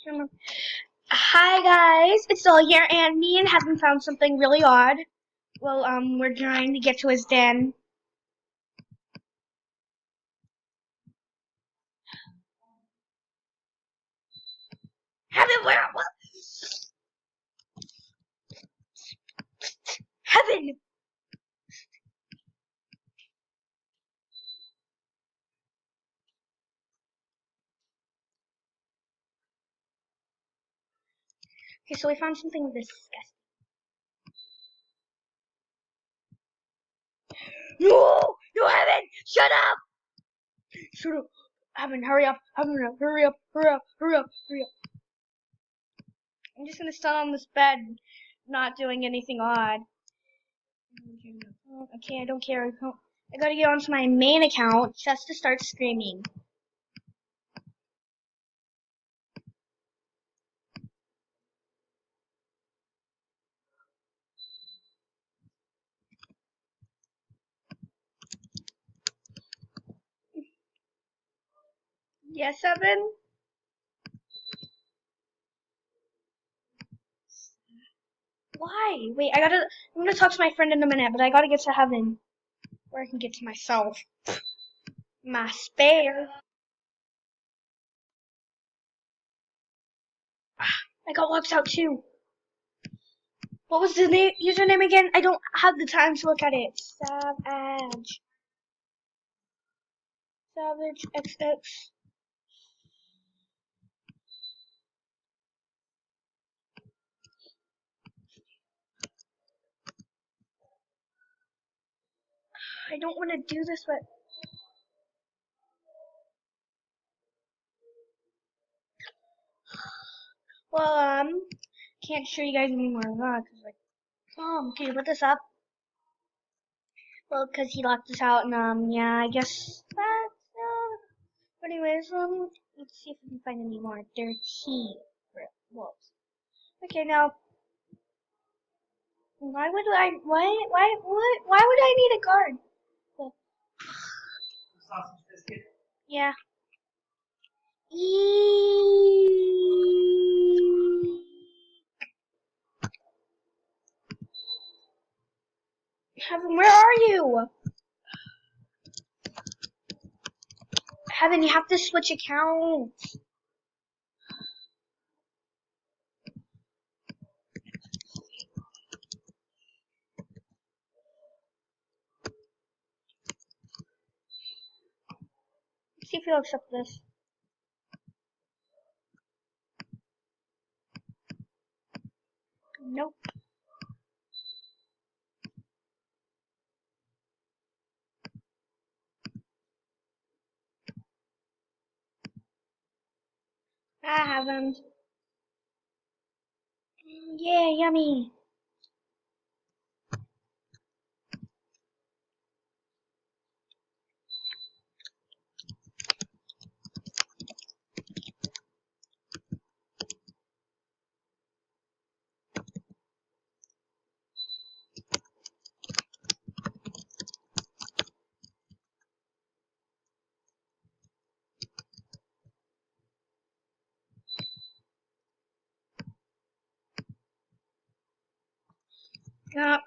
Hi guys, it's Zoe here, and me and Heaven found something really odd. Well, we're trying to get to his den. Heaven, where? What? Heaven! Okay, so we found something disgusting. No! No, Heaven! Shut up! Shut up! Heaven, hurry up! Heaven, hurry up! Hurry up! Hurry up! Hurry up! I'm just gonna stand on this bed, not doing anything odd. Okay, I don't care. I gotta get onto my main account just to start screaming. Yes, Heaven? Why? Wait, I'm gonna talk to my friend in a minute, but I gotta get to Heaven, where I can get to myself. My spare. I got locked out too. What was the username again? I don't have the time to look at it. Savage. Savage XX. I don't want to do this, but well, can't show you guys anymore. Cause like, can you put this up? Well, cause he locked us out, and yeah, I guess that's But anyways, let's see if we can find any more dirty wolves. Okay, now, why would I? Why would I need a guard? Well, yeah. Heaven, where are you? Heaven, you have to switch accounts. Let's see if he'll accept this. Nope. I haven't. Yeah, yummy. Yeah.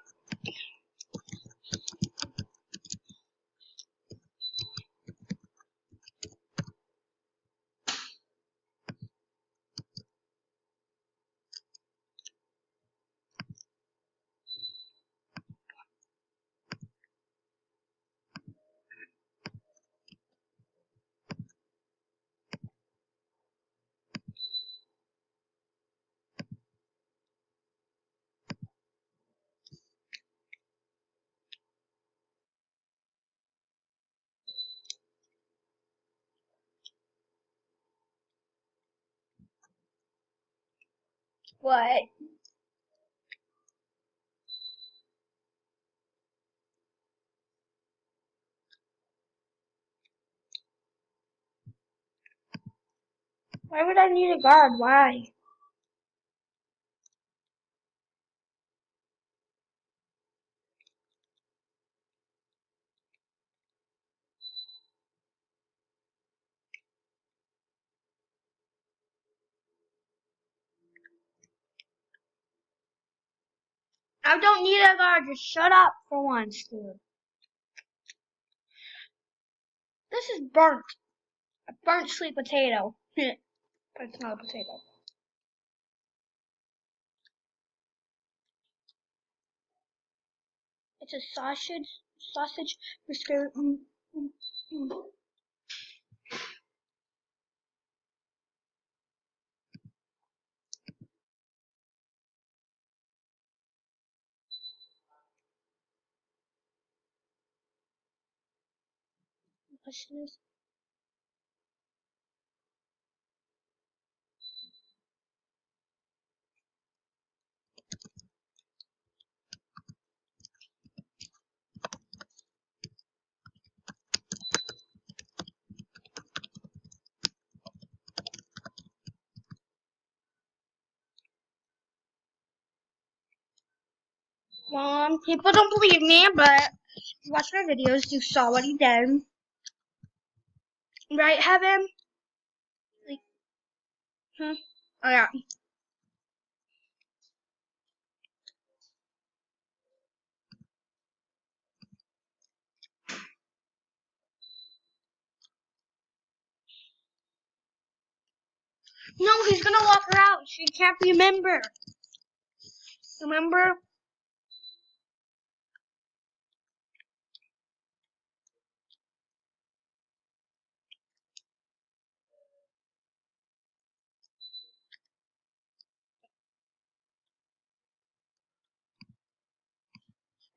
What? Why would I need a guard? Why? I don't need a guard. Just shut up for once, dude. This is burnt. A burnt sweet potato. But it's not a potato. It's a sausage biscuit. Question is, people don't believe me, but if you watch my videos, you saw what he did. Right, Heaven? Like, Oh, yeah. No, he's gonna lock her out. She can't remember. Remember?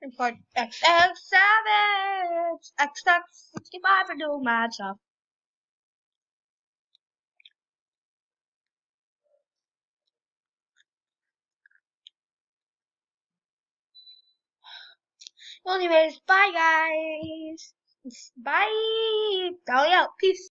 It's like XX Savage, XX 65 for doing mad stuff. Well, anyways, bye guys. Bye. Dolly out. Peace.